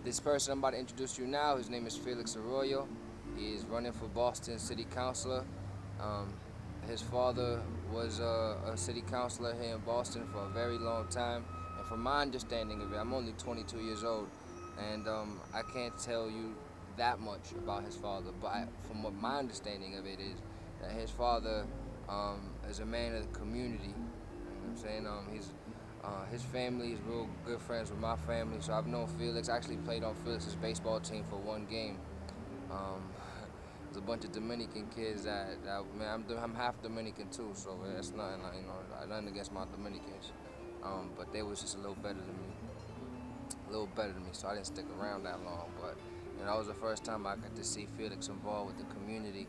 This person I'm about to introduce you now, his name is Felix Arroyo. He is running for Boston City Councilor. Um, his father was a city councilor here in Boston for a very long time. And from my understanding of it, I'm only 22 years old, and I can't tell you that much about his father. But from what my understanding of it is, that his father is a man of the community. You know what I'm saying? His family is real good friends with my family, so I've known Felix. I actually played on Felix's baseball team for one game. There's a bunch of Dominican kids man, I'm half Dominican too, so that's nothing, nothing against my Dominicans. But they was just a little better than me, so I didn't stick around that long. But that was the first time I got to see Felix involved with the community.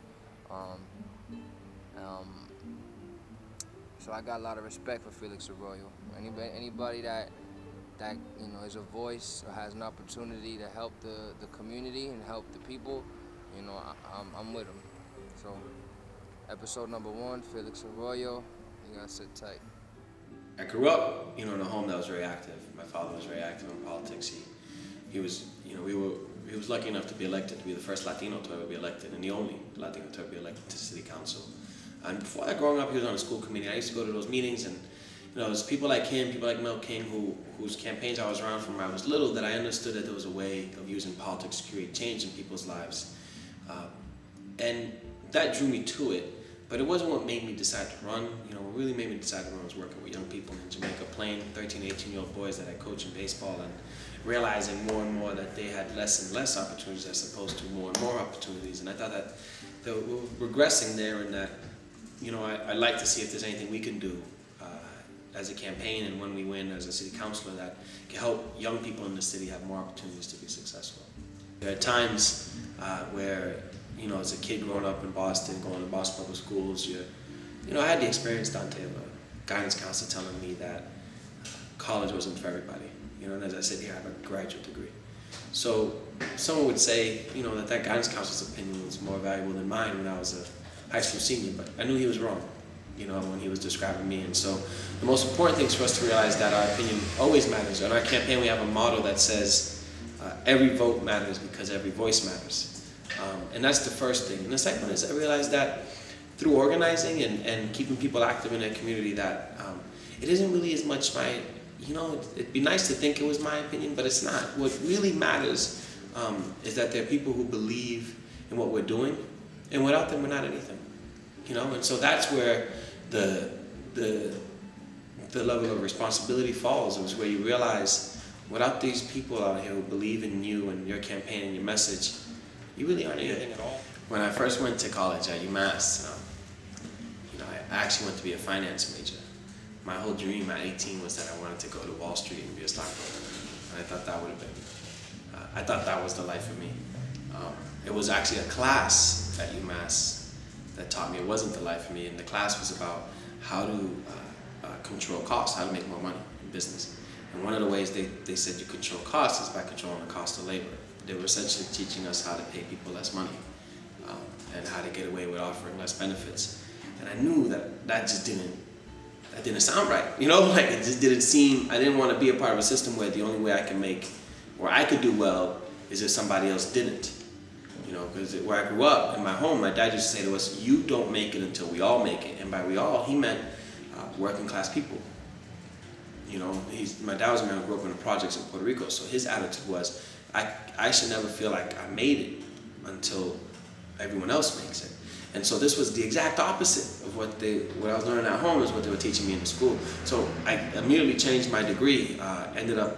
So I got a lot of respect for Felix Arroyo. Anybody that is a voice or has an opportunity to help the community and help the people, I'm with him. So episode number 1, Felix Arroyo. You gotta sit tight. I grew up, in a home that was very active. My father was very active in politics. He was, he was lucky enough to be elected, to be the first Latino to ever be elected and the only Latino to ever be elected to city council. And before that, growing up, he was on a school committee. I used to go to those meetings, and it was people like him, people like Mel King, whose campaigns I was around from when I was little, that I understood that there was a way of using politics to create change in people's lives. And that drew me to it, but it wasn't what made me decide to run. What really made me decide to run was working with young people in Jamaica, playing 13, 18-year-old boys that I coach in baseball, and realizing more and more that they had less and less opportunities as opposed to more and more opportunities. And I thought that we're regressing there, and that I'd like to see if there's anything we can do as a campaign, and when we win as a city councilor, that can help young people in the city have more opportunities to be successful. There are times where, as a kid growing up in Boston, going to Boston public schools, I had the experience, Dante, of a guidance counselor telling me that college wasn't for everybody. And as I said here, I have a graduate degree. So someone would say, that guidance counselor's opinion was more valuable than mine when I was a high school senior, but I knew he was wrong, when he was describing me. And so the most important thing is for us to realize that our opinion always matters. In our campaign, we have a motto that says, every vote matters because every voice matters. And that's the first thing. And the second one is I realized that through organizing and keeping people active in their community, that it isn't really as much my, it'd be nice to think it was my opinion, but it's not. What really matters is that there are people who believe in what we're doing, and without them, we're not anything. And so that's where the level of responsibility falls. It was where you realize, without these people out here who believe in you and your campaign and your message, you really aren't anything at all. When I first went to college at UMass, I actually went to be a finance major. My whole dream at 18 was that I wanted to go to Wall Street and be a stockbroker. And I thought that would have been, I thought that was the life for me. It was actually a class at UMass that taught me it wasn't the life for me, and the class was about how to control costs, how to make more money in business. And one of the ways they said you control costs is by controlling the cost of labor. They were essentially teaching us how to pay people less money and how to get away with offering less benefits. And I knew that just didn't sound right. It just didn't seem, I didn't want to be a part of a system where the only way I can where I could do well is if somebody else didn't. Because where I grew up, in my home, my dad used to say to us, you don't make it until we all make it. And by we all, he meant working class people. My dad was a man who grew up in the projects in Puerto Rico, so his attitude was, I should never feel like I made it until everyone else makes it. And so this was the exact opposite of what I was learning at home is what they were teaching me in the school. So I immediately changed my degree, ended up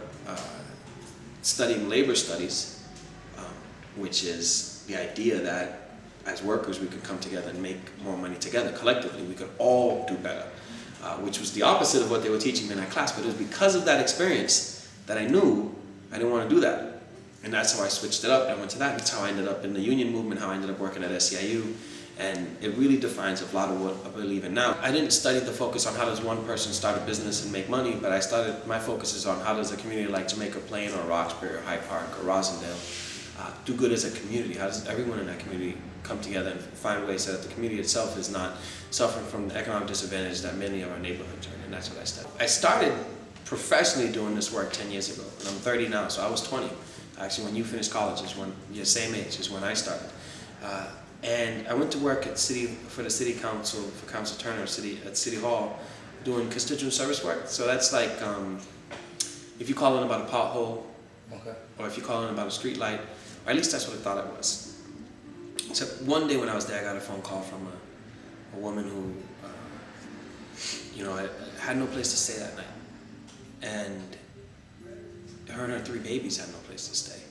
studying labor studies, which is the idea that as workers we could come together and make more money together. Collectively, we could all do better, which was the opposite of what they were teaching me in that class. But it was because of that experience that I knew I didn't want to do that. And that's how I switched it up. I went to that. That's how I ended up in the union movement, how I ended up working at SEIU. And it really defines a lot of what I believe in now. I didn't study the focus on how does one person start a business and make money, but my focus is on how does a community like Jamaica Plain or Roxbury or Hyde Park or Rosendale do good as a community? How does everyone in that community come together and find ways so that the community itself is not suffering from the economic disadvantage that many of our neighborhoods are in? And that's what I studied. I started professionally doing this work 10 years ago, and I'm 30 now, so I was 20. Actually, when you finished college is when you're same age is when I started. And I went to work at for the city council, for Council Turner at City Hall, doing constituent service work. So that's like if you call in about a pothole, Okay. or if you call in about a street light, or at least that's what I thought it was. Except one day when I was there, I got a phone call from a woman who, you know, had no place to stay that night, and her and her 3 babies had no place to stay.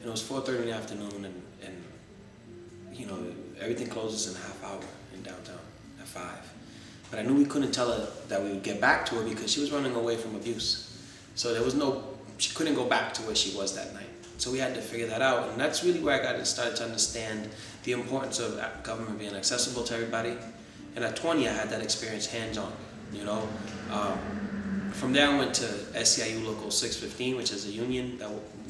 And it was 4:30 in the afternoon, and you know, everything closes in a half hour in downtown at 5. But I knew we couldn't tell her that we would get back to her because she was running away from abuse. So there was she couldn't go back to where she was that night. So we had to figure that out, and that's really where I started to understand the importance of government being accessible to everybody. And at 20, I had that experience hands-on, you know. From there, I went to SEIU Local 615, which is a union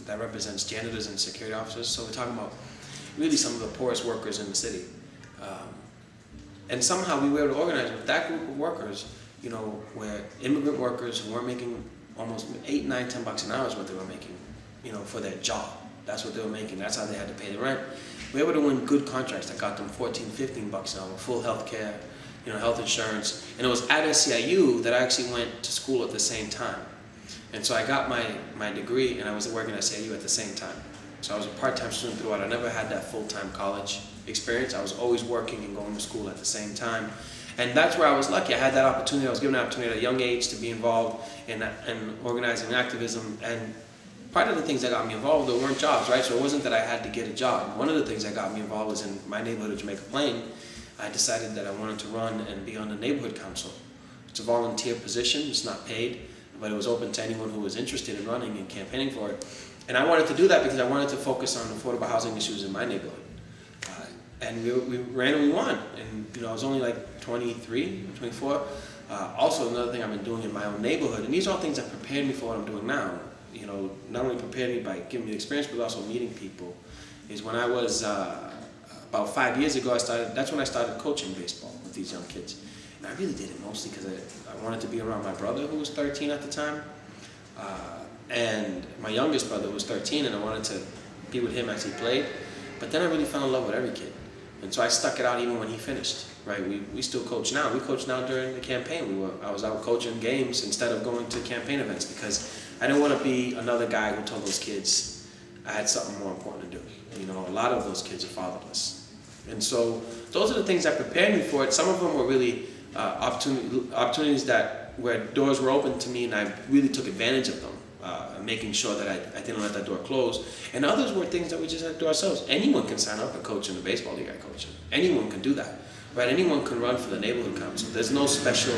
that represents janitors and security officers. So we're talking about really some of the poorest workers in the city. And somehow we were able to organize with that group of workers, you know, where immigrant workers who weren't making almost $8, $9, $10 an hour is what they were making, you know, for their job. That's what they were making. That's how they had to pay the rent. We were able to win good contracts that got them $14, $15 an hour, full health care, you know, health insurance. And it was at SEIU that I actually went to school at the same time. And so I got my degree, and I was working at SEIU at the same time. So I was a part-time student throughout. I never had that full-time college experience. I was always working and going to school at the same time. And that's where I was lucky. I had that opportunity. I was given an opportunity at a young age to be involved in organizing activism. And part of the things that got me involved, there weren't jobs, right? So it wasn't that I had to get a job. One of the things that got me involved was in my neighborhood of Jamaica Plain. I decided that I wanted to run and be on the neighborhood council. It's a volunteer position. It's not paid, but it was open to anyone who was interested in running and campaigning for it. And I wanted to do that because I wanted to focus on affordable housing issues in my neighborhood. And we ran and we won. And you know, I was only like 23, 24. Also, another thing I've been doing in my own neighborhood, and these are all things that prepared me for what I'm doing now. You know, not only prepared me by giving me the experience, but also meeting people. Is when I was about 5 years ago, that's when I started coaching baseball with these young kids. And I really did it mostly because I wanted to be around my brother, who was 13 at the time, and my youngest brother was 13, and I wanted to be with him as he played. But then I really fell in love with every kid. And so I stuck it out even when he finished, right? We still coach now. We coach now during the campaign. I was out coaching games instead of going to campaign events because I didn't want to be another guy who told those kids I had something more important to do. You know, a lot of those kids are fatherless. And so those are the things that prepared me for it. Some of them were really opportunities where doors were open to me and I really took advantage of them. Making sure that I didn't let that door close. And others were things that we just had to do ourselves. Anyone can sign up and coach in the baseball league I coach in. Anyone can do that, right? Anyone can run for the neighborhood council. There's no special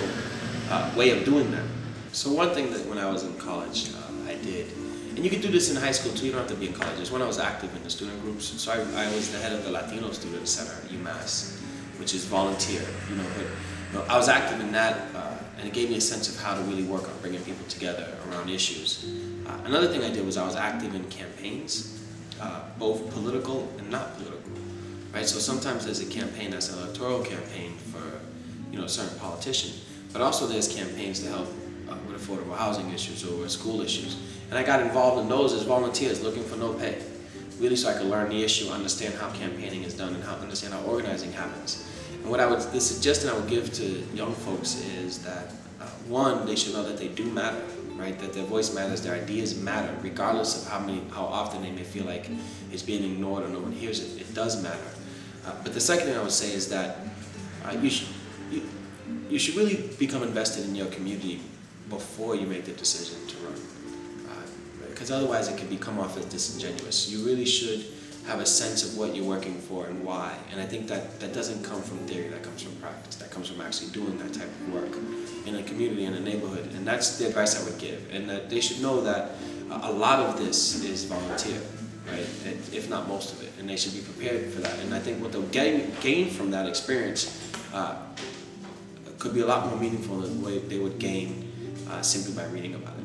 way of doing that. So one thing that when I was in college, I did, and you can do this in high school too, you don't have to be in college, is when I was active in the student groups. So I was the head of the Latino Student Center at UMass, which is volunteer, you know, but you know, I was active in that, and it gave me a sense of how to really work on bringing people together around issues. Another thing I did was I was active in campaigns, both political and not political, right? So sometimes there's a campaign that's an electoral campaign for, you know, a certain politician, but also there's campaigns to help with affordable housing issues or with school issues. And I got involved in those as volunteers looking for no pay, really so I could learn the issue, understand how campaigning is done and understand how organizing happens. And the suggestion I would give to young folks is that, one, they should know that they do matter, right? That their voice matters, their ideas matter, regardless of how often they may feel like it's being ignored or no one hears it. It does matter. But the second thing I would say is that you should really become invested in your community before you make the decision to run. Because otherwise it can come off as disingenuous. You really should have a sense of what you're working for and why. And I think that doesn't come from theory, that comes from practice. That comes from actually doing that type of work in a community, in a neighborhood. And that's the advice I would give. And that they should know that a lot of this is volunteer, right? If not most of it. And they should be prepared for that. And I think what they'll gain from that experience could be a lot more meaningful than what they would gain simply by reading about it.